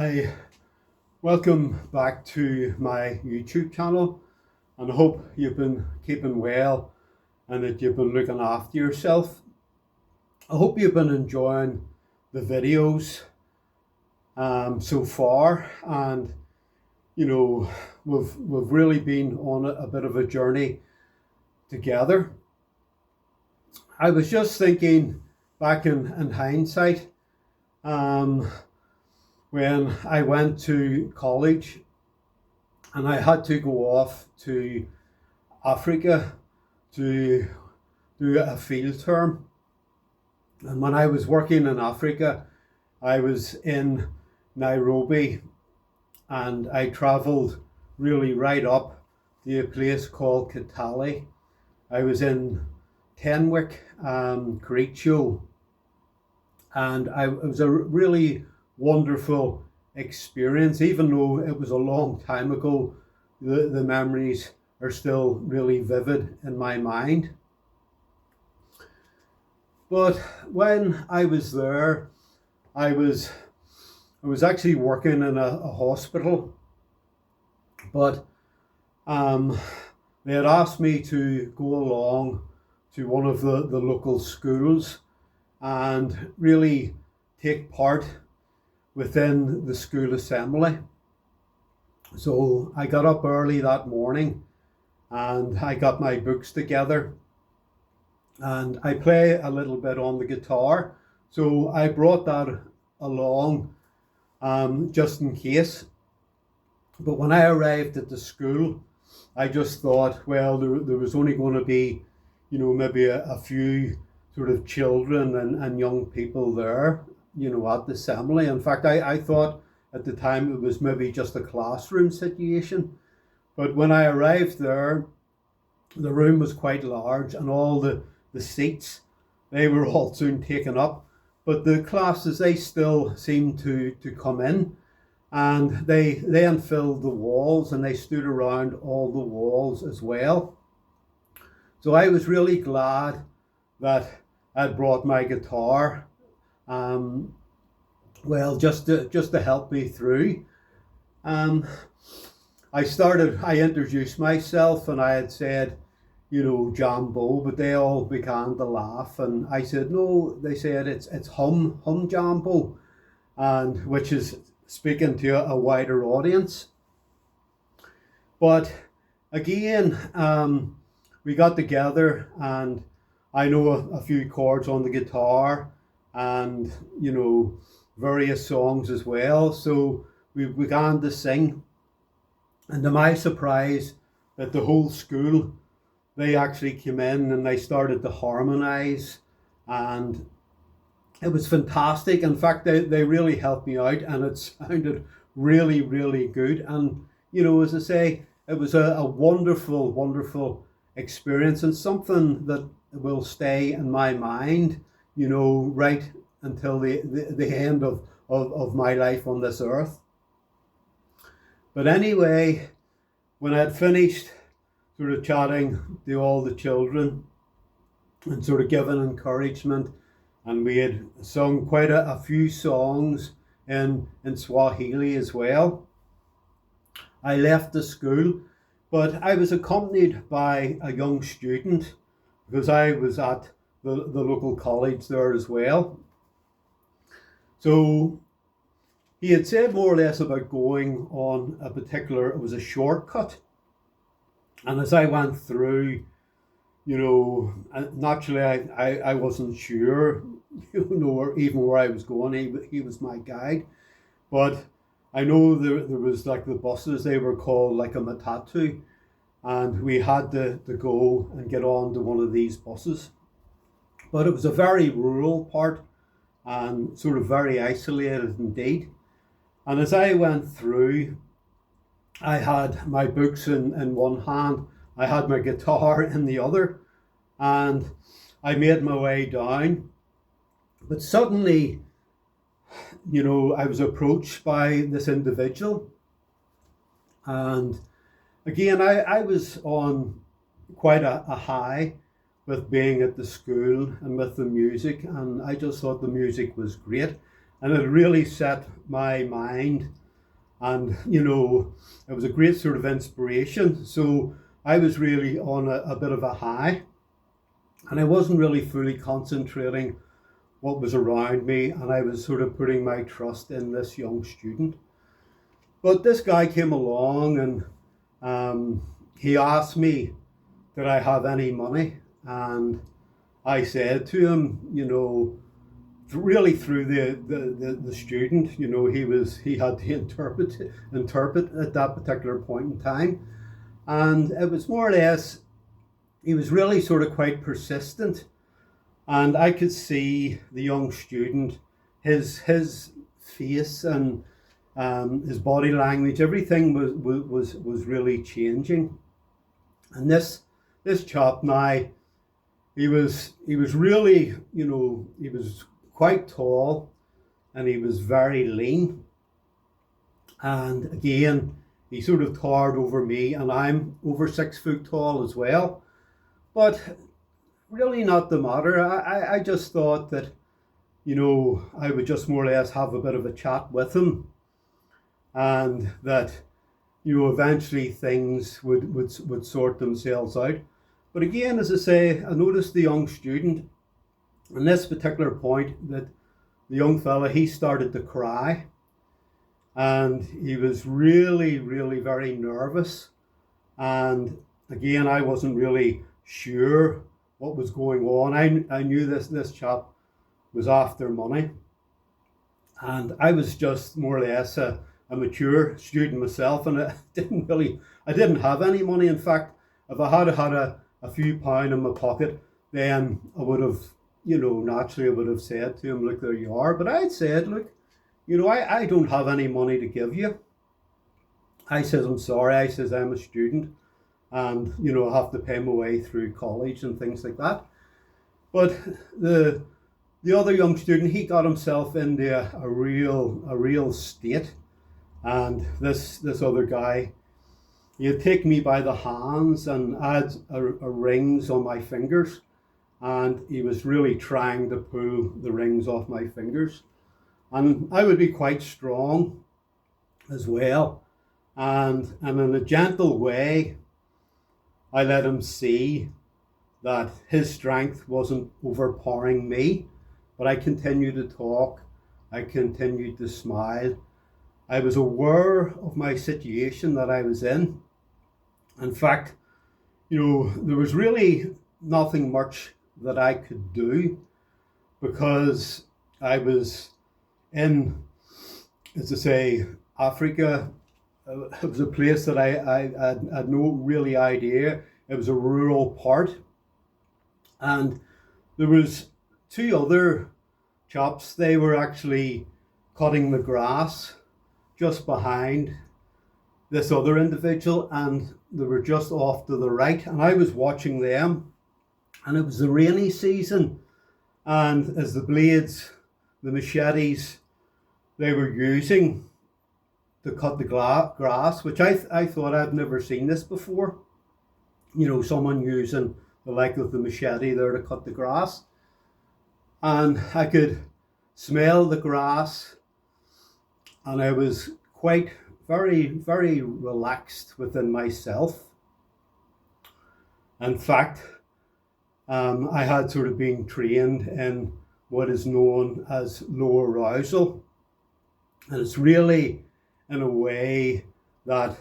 Hi, welcome back to my YouTube channel, and I hope you've been keeping well and that you've been looking after yourself. I hope you've been enjoying the videos so far, and you know we've really been on a bit of a journey together. I was just thinking back in hindsight, um, when I went to college and I had to go off to Africa to do a field term. And when I was working in Africa, I was in Nairobi and I travelled really right up to a place called Kitale. I was in Tenwick, Kericho, and it was a really wonderful experience. Even though it was a long time ago, the memories are still really vivid in my mind. But when I was there, I was I was actually working in a hospital, but um, they had asked me to go along to one of the local schools and really take part within the school assembly. So I got up early that morning and I got my books together and I play a little bit on the guitar. So I brought that along just in case. But when I arrived at the school, I just thought, well, there was only going to be, maybe a few sort of children and young people there, at the assembly. In fact, I thought at the time it was maybe just a classroom situation. But when I arrived there, the room was quite large and all the seats, they were all soon taken up. But the classes, they still seemed to come in, and they then filled the walls and they stood around all the walls as well. So I was really glad that I'd brought my guitar, um, well, just to help me through. Um, I introduced myself and I had said, Jambo, but they all began to laugh. And I said, no, they said it's hum Jambo, and which is speaking to a wider audience. But again, we got together and I know a few chords on the guitar and, various songs as well. So we began to sing. And to my surprise, that the whole school, they actually came in and they started to harmonize, and it was fantastic. In fact, they really helped me out and it sounded really, really good. And, as I say, it was a wonderful, wonderful experience and something that will stay in my mind, right until the end of my life on this earth. But anyway, when I had finished sort of chatting to all the children and sort of giving encouragement, and we had sung quite a few songs in Swahili as well, I left the school, but I was accompanied by a young student because I was at the local college there as well. So he had said more or less about going on it was a shortcut. And as I went through, naturally I wasn't sure, even where I was going. He was my guide. But I know there was like the buses, they were called like a matatu. And we had to go and get on to one of these buses. But it was a very rural part and sort of very isolated indeed. And as I went through, I had my books in one hand, I had my guitar in the other, and I made my way down. But suddenly, I was approached by this individual. And again, I was on quite a high with being at the school and with the music, and I just thought the music was great. And it really set my mind. And, it was a great sort of inspiration. So I was really on a bit of a high, and I wasn't really fully concentrating what was around me. And I was sort of putting my trust in this young student. But this guy came along, and he asked me, did I have any money? And I said to him, really through the student, he had to interpret at that particular point in time. And it was more or less, he was really sort of quite persistent. And I could see the young student, his face and his body language, everything was really changing. And this chap now, he was really, he was quite tall, and he was very lean. And again, he sort of towered over me, and I'm over 6 foot tall as well. But really not the matter. I just thought that, I would just more or less have a bit of a chat with him, and that, eventually things would sort themselves out. But again, as I say, I noticed the young student, on this particular point, that the young fella, he started to cry, and he was really, really very nervous. And again, I wasn't really sure what was going on. I knew this chap was after money, and I was just more or less a mature student myself, and I didn't have any money. In fact, if I had had a few pound in my pocket, then I would have, naturally I would have said to him, look, there you are. But I'd said, look, I don't have any money to give you. I says, I'm sorry. I says, I'm a student, and, I have to pay my way through college and things like that. But the other young student, he got himself into a real state. And this other guy, he'd take me by the hands and add a rings on my fingers, and he was really trying to pull the rings off my fingers. And I would be quite strong as well, and in a gentle way, I let him see that his strength wasn't overpowering me. But I continued to talk, I continued to smile. I was aware of my situation that I was in. In fact, there was really nothing much that I could do, because I was in, as I say, Africa. It was a place that I had no really idea. It was a rural part. And there was 2 other chaps. They were actually cutting the grass just behind this other individual, and they were just off to the right, and I was watching them. And it was the rainy season, and as the blades, the machetes they were using to cut the grass, which I thought I'd never seen this before, someone using the like of the machete there to cut the grass. And I could smell the grass, and I was quite very, very relaxed within myself. In fact, I had sort of been trained in what is known as low arousal, and it's really in a way that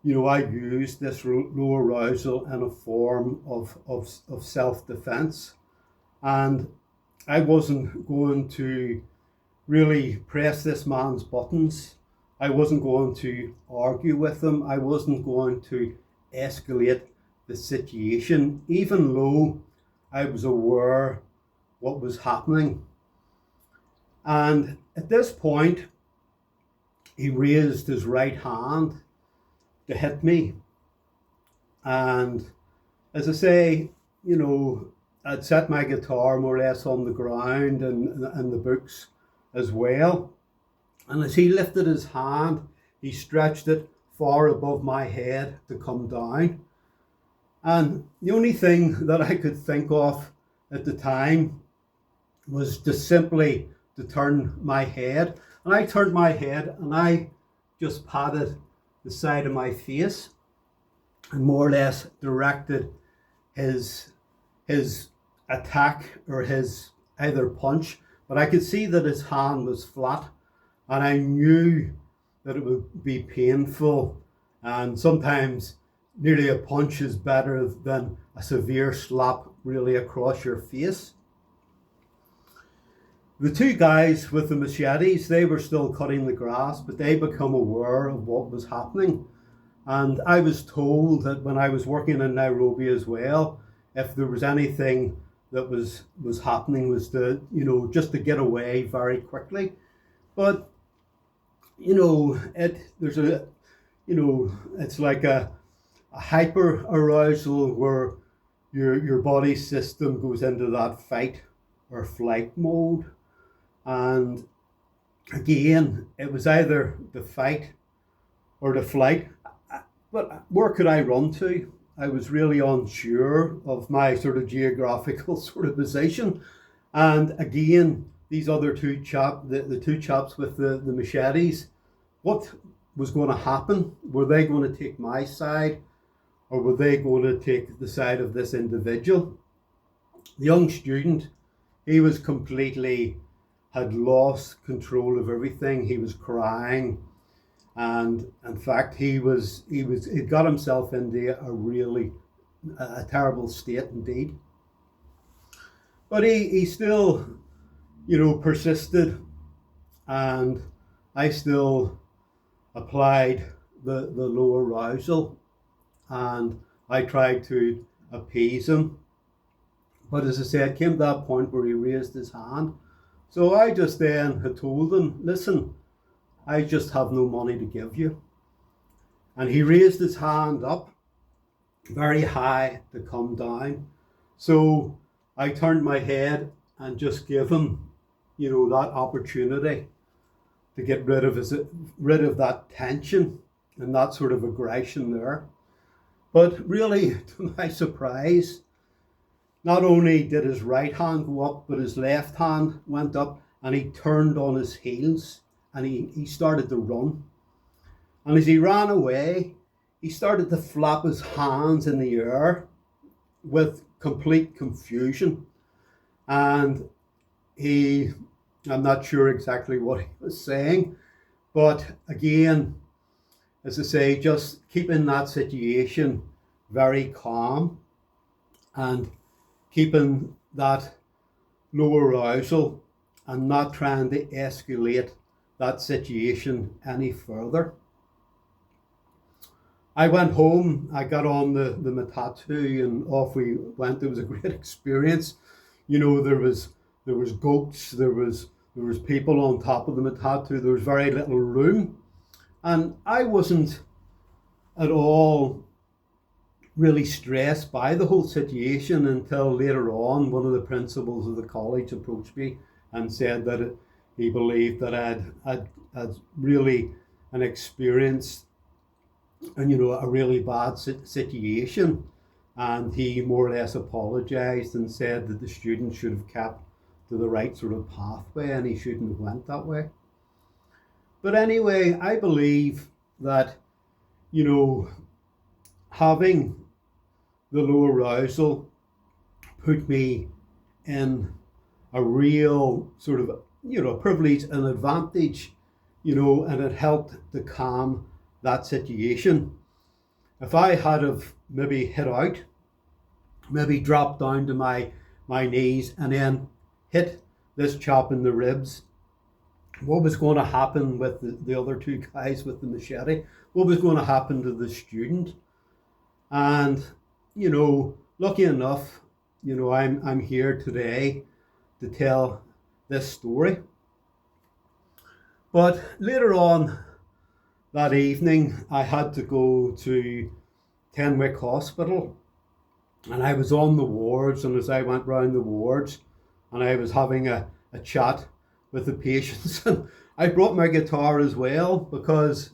I used this low arousal in a form of self-defense, and I wasn't going to really press this man's buttons. I wasn't going to argue with him. I wasn't going to escalate the situation, even though I was aware what was happening. And at this point, he raised his right hand to hit me. And as I say, I'd set my guitar more or less on the ground and the books as well. And as he lifted his hand, he stretched it far above my head to come down. And the only thing that I could think of at the time was just simply to turn my head. And I turned my head and I just patted the side of my face and more or less directed his attack or his either punch. But I could see that his hand was flat, and I knew that it would be painful. And sometimes nearly a punch is better than a severe slap really across your face. The two guys with the machetes, they were still cutting the grass, but they become aware of what was happening. And I was told that when I was working in Nairobi as well, if there was anything that was happening, was to, just to get away very quickly. But, it's like a hyper arousal where your body system goes into that fight or flight mode. And again, it was either the fight or the flight. But where could I run to? I was really unsure of my sort of geographical sort of position. And again, these other two the two chaps with the machetes, what was going to happen? Were they going to take my side, or were they going to take the side of this individual? The young student, he was had lost control of everything. He was crying. And in fact, he got himself into a terrible state indeed. But he still, persisted, and I still applied the low arousal, and I tried to appease him. But as I said, it came to that point where he raised his hand. So I just then had told him, listen, I just have no money to give you. And he raised his hand up very high to come down. So I turned my head and just gave him, that opportunity to get rid of that tension and that sort of aggression there. But really, to my surprise, not only did his right hand go up, but his left hand went up, and he turned on his heels and he started to run. And as he ran away, he started to flap his hands in the air with complete confusion. And I'm not sure exactly what he was saying, but again, as I say, just keeping that situation very calm and keeping that low arousal and not trying to escalate that situation any further. I went home, I got on the matatu, and off we went. It was a great experience. There was goats, there was people on top of the matatu, there was very little room. And I wasn't at all really stressed by the whole situation until later on one of the principals of the college approached me and said that he believed that I'd really an experience and a really bad situation, and he more or less apologized and said that the student should have kept to the right sort of pathway and he shouldn't have went that way. But anyway, I believe that having the low arousal put me in a real sort of privilege and advantage, and it helped to calm that situation. If I had have maybe hit out, maybe dropped down to my knees and then hit this chap in the ribs, what was going to happen with the other two guys with the machete? What was going to happen to the student? And lucky enough, I'm here today to tell this story. But later on that evening, I had to go to Tenwick Hospital, and I was on the wards, and as I went round the wards and I was having a chat with the patients, and I brought my guitar as well, because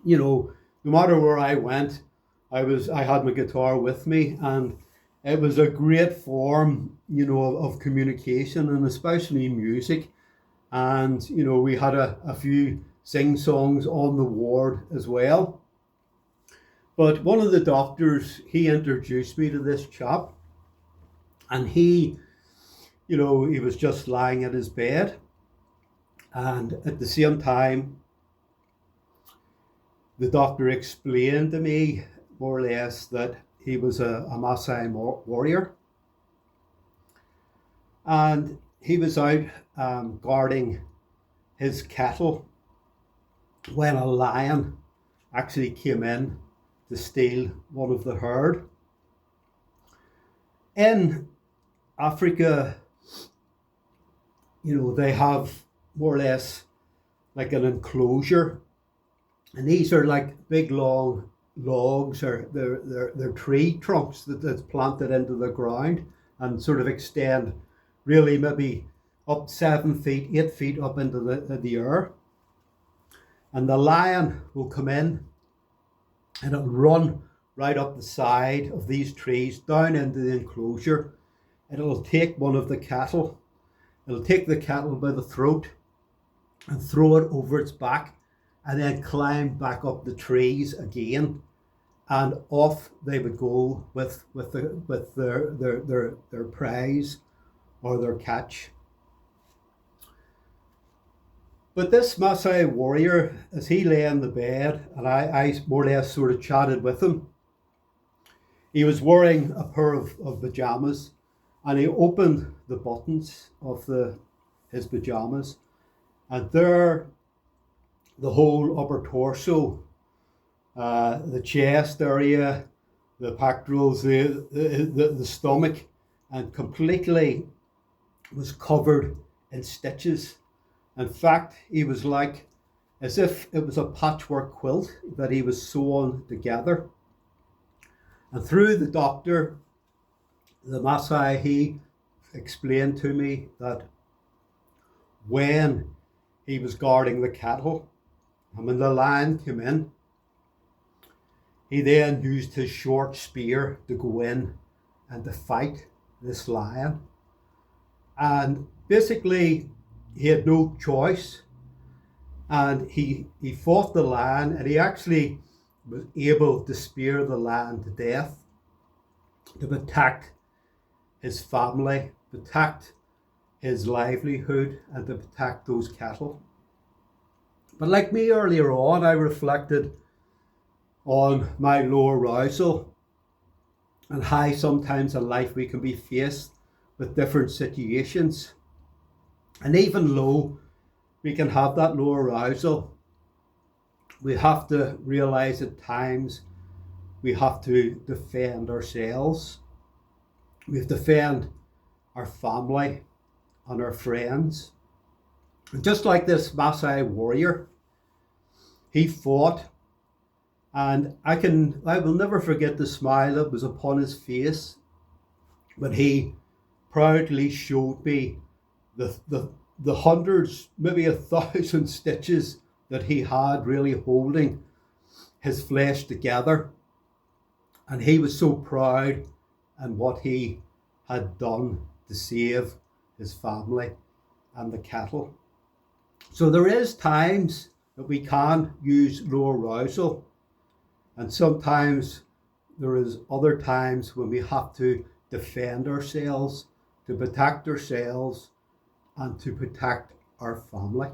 no matter where I went, I had my guitar with me, and it was a great form of communication, and especially music. And, we had a few sing-songs on the ward as well. But one of the doctors, he introduced me to this chap, and he was just lying at his bed. And at the same time, the doctor explained to me, more or less, that he was a Maasai warrior. And he was out guarding his cattle when a lion actually came in to steal one of the herd. In Africa, they have more or less like an enclosure, and these are like big long logs, or they're tree trunks that's planted into the ground and sort of extend really maybe up 7 feet, 8 feet up into the air. And the lion will come in and it'll run right up the side of these trees down into the enclosure, and it'll take one of the cattle. It'll take the cattle by the throat and throw it over its back, and then climb back up the trees again, and off they would go with their prize or their catch. But this Maasai warrior, as he lay in the bed, and I more or less sort of chatted with him, he was wearing a pair of pajamas, and he opened the buttons of his pajamas, and there the whole upper torso, the chest area, the pectorals, the stomach, and completely was covered in stitches. In fact, he was like as if it was a patchwork quilt that he was sewn together. And through the doctor, the Maasai, he explained to me that when he was guarding the cattle, and when the lion came in, he then used his short spear to go in and to fight this lion. And basically, he had no choice, and he fought the lion, and he actually was able to spear the lion to death to protect his family, protect his livelihood, and to protect those cattle. But like me earlier on, I reflected on my low arousal and how sometimes in life we can be faced with different situations. And even though we can have that low arousal, we have to realize at times we have to defend ourselves. We have to defend our family and our friends. And just like this Maasai warrior, he fought, and I will never forget the smile that was upon his face when he proudly showed me the hundreds, maybe 1,000 stitches that he had really holding his flesh together. And he was so proud in what he had done to save his family and the cattle. So there is times that we can use low arousal, and sometimes there is other times when we have to defend ourselves, to protect ourselves, and to protect our family.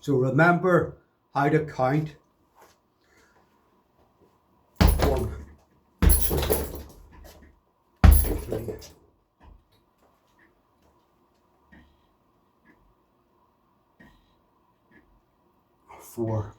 So remember how to count. 1, 2, 3, 4,